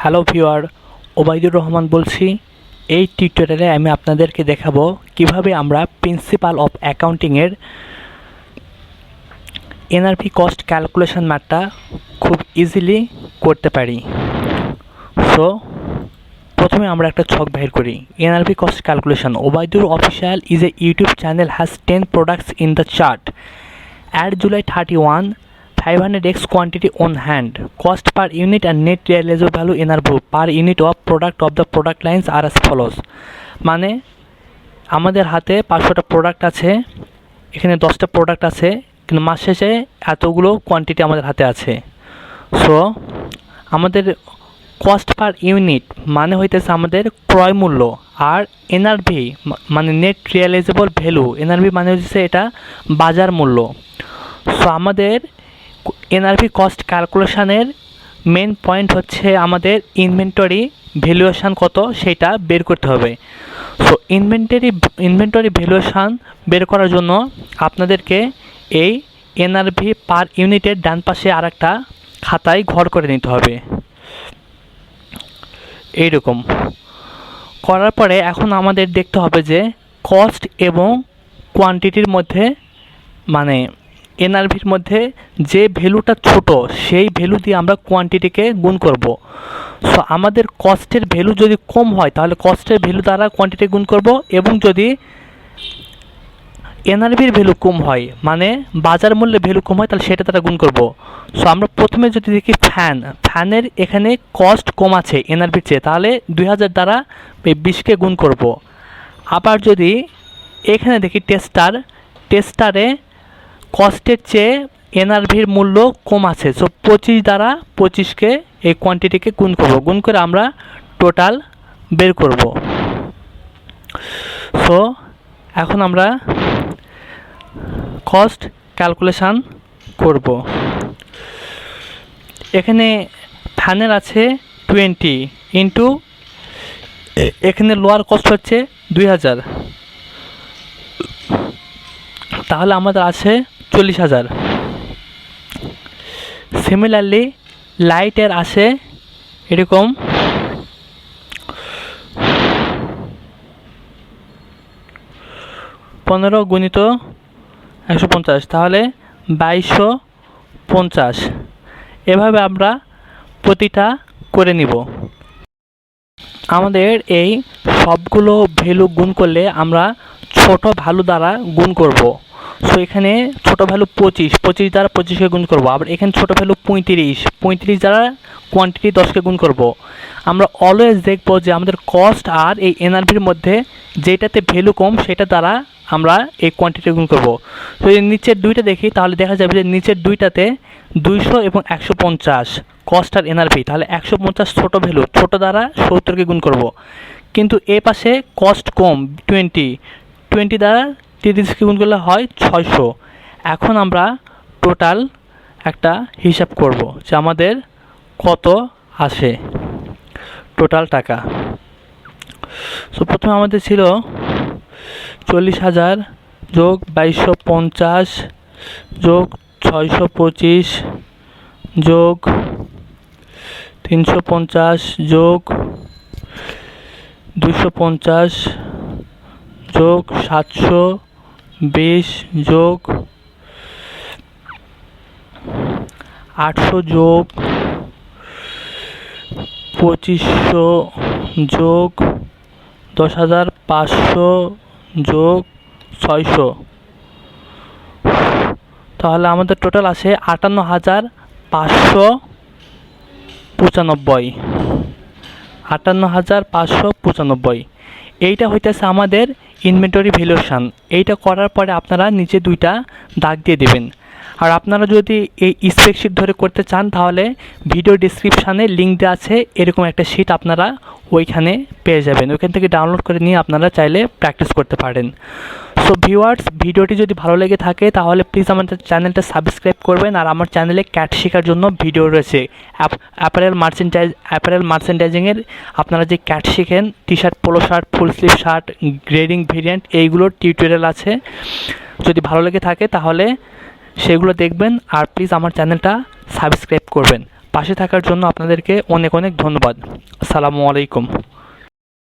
Hello viewer, Obaidur Rahman বলছি। এই টিউটোরিয়ালে আমি আপনাদেরকে দেখাবো কিভাবে আমরা principal of অ্যাকাউন্টিংয়ের NRV cost calculation ম্যাথটা খুব ইজিলি করতে পারি। সো প্রথমে আমরা একটা ছক বের করি। NRV cost calculation Obaidur official is a YouTube channel has 10 products in the chart. At July 31, 500x quantity on hand. Cost per unit and net realizable value in our book per unit of the product lines are as follows. মানে আমাদের হাতে 500টা product আছে, এখানে 10টা product আছে, কিন্তু মাস শেষে এতগুলো কোয়ান্টিটি আমাদের হাতে আছে। সো আমাদের কস্ট পার ইউনিট মানে হইতেছে আমাদের ক্রয় মূল্য, আর এনআরভি মানে নেট রিয়েলাইজেবল ভ্যালু। এনআরভি মানে হচ্ছে এটা বাজার মূল্য। সো আমাদের এনআরভি কস্ট ক্যালকুলেশনের মেন পয়েন্ট হচ্ছে আমাদের ইনভেন্টরি ভ্যালুয়েশন কত সেটা বের করতে হবে। সো ইনভেন্টরি ভ্যালুয়েশন বের করার জন্য আপনাদেরকে এই এনআরভি পার ইউনিটের ডান পাশে আর একটা খাতায় ঘর করে নিতে হবে। এইরকম করার পরে এখন আমাদের দেখতে হবে যে কস্ট এবং কোয়ান্টিটির মধ্যে মানে এনআরভির মধ্যে যে ভ্যালুটা ছোট সেই ভ্যালু দিয়ে আমরা কোয়ান্টিটিকে গুণ করব। সো আমাদের কস্টের ভ্যালু যদি কম হয় তাহলে কস্টের ভ্যালু দ্বারা কোয়ান্টিটি গুণ করব, এবং যদি এনআরভির ভ্যালু কম হয় মানে বাজার মূল্যে ভ্যালু কম হয় তাহলে সেটা দ্বারা গুণ করব। সো আমরা প্রথমে যদি দেখি ফ্যানের এখানে কস্ট কম আছে এনআরভির চেয়ে, তাহলে 2000 দ্বারা 20কে গুণ করব। আবার যদি এখানে দেখি টেস্টারে কস্টের চেয়ে এনআরভির মূল্য কম আছে, সো 25 দ্বারা 25কে এই কোয়ান্টিটিকে গুণ করব, গুণ করে আমরা টোটাল বের করব। সো এখন আমরা কস্ট ক্যালকুলেশন করব। এখানে ফ্যানের আছে 20 ইন্টু এখানে লোয়ার কস্ট হচ্ছে 2000, তাহলে আমাদের আছে 40,000। সিমিলারলি লাইটের আছে এরকম 15 গুণিত 150, তাহলে 2250। এভাবে আমরা প্রতিটা করে নিব। আমাদের এই সবগুলো ভ্যালু গুণ করলে আমরা ছোট ভ্যালু দ্বারা গুণ করব। সো এখানে ছোট ভ্যালু 25 দ্বারা 25কে গুণ করব। আবার এখানে ছোট ভ্যালু 35 দ্বারা কোয়ান্টিটি 10কে গুণ করব। আমরা অলওয়েজ দেখব যে আমাদের কস্ট আর এই এনআরভির মধ্যে যেটাতে ভ্যালু কম সেটা দ্বারা আমরা এই কোয়ান্টিটি গুণ করব। তো এই নিচের দুইটা দেখি, তাহলে দেখা যাবে যে নিচের দুইটাতে 200 এবং 150 কস্ট আর এনআরভি, তাহলে 150 ছোট ভ্যালু, ছোট দ্বারা 70কে গুণ করব। কিন্তু এ পাশে কস্ট কম 20 দ্বারা 30কে গুণ করলে হয় 600। এখন আমরা টোটাল একটা হিসাব করব যে আমাদের কত আসে টোটাল টাকা। সো প্রথমে আমাদের ছিল 40,000 যোগ 2250 যোগ 625 যোগ 350 যোগ 250 যোগ 720 যোগ 800 যোগ 2500 যোগ 10,500 যোগ 600, তাহলে আমাদের টোটাল আসে 58,595। 58,595। এইটা হইতেছে আমাদের ইনভেন্টরি ভ্যালুয়েশন। এইটা করার পরে আপনারা নিচে দুইটা দাগ দিয়ে দেবেন। আর আপনারা যদি এই স্প্রেডশিট ধরে করতে চান তাহলে ভিডিও ডিসক্রিপশানে লিঙ্ক দেওয়া আছে, এরকম একটা শিট আপনারা ওইখানে পেয়ে যাবেন। ওইখান থেকে ডাউনলোড করে নিয়ে আপনারা চাইলে প্র্যাকটিস করতে পারেন। সো ভিউয়ার্স, ভিডিওটি যদি ভালো লেগে থাকে তাহলে প্লিজ আমাদের চ্যানেলটা সাবস্ক্রাইব করবেন। আর আমার চ্যানেলে ক্যাট শেখার জন্য ভিডিও রয়েছে। অ্যাপারেল মার্চেন্ডাইজিংয়ের আপনারা যে ক্যাট শিখেন, T shirt, polo shirt, full sleeve shirt, grading variant, এইগুলোর টিউটোরিয়াল আছে। যদি ভালো লেগে থাকে তাহলে সেগুলো দেখবেন, আর প্লিজ আমার চ্যানেলটা সাবস্ক্রাইব করবেন। পাশে থাকার জন্য আপনাদেরকে অনেক অনেক ধন্যবাদ। আসসালামু আলাইকুম।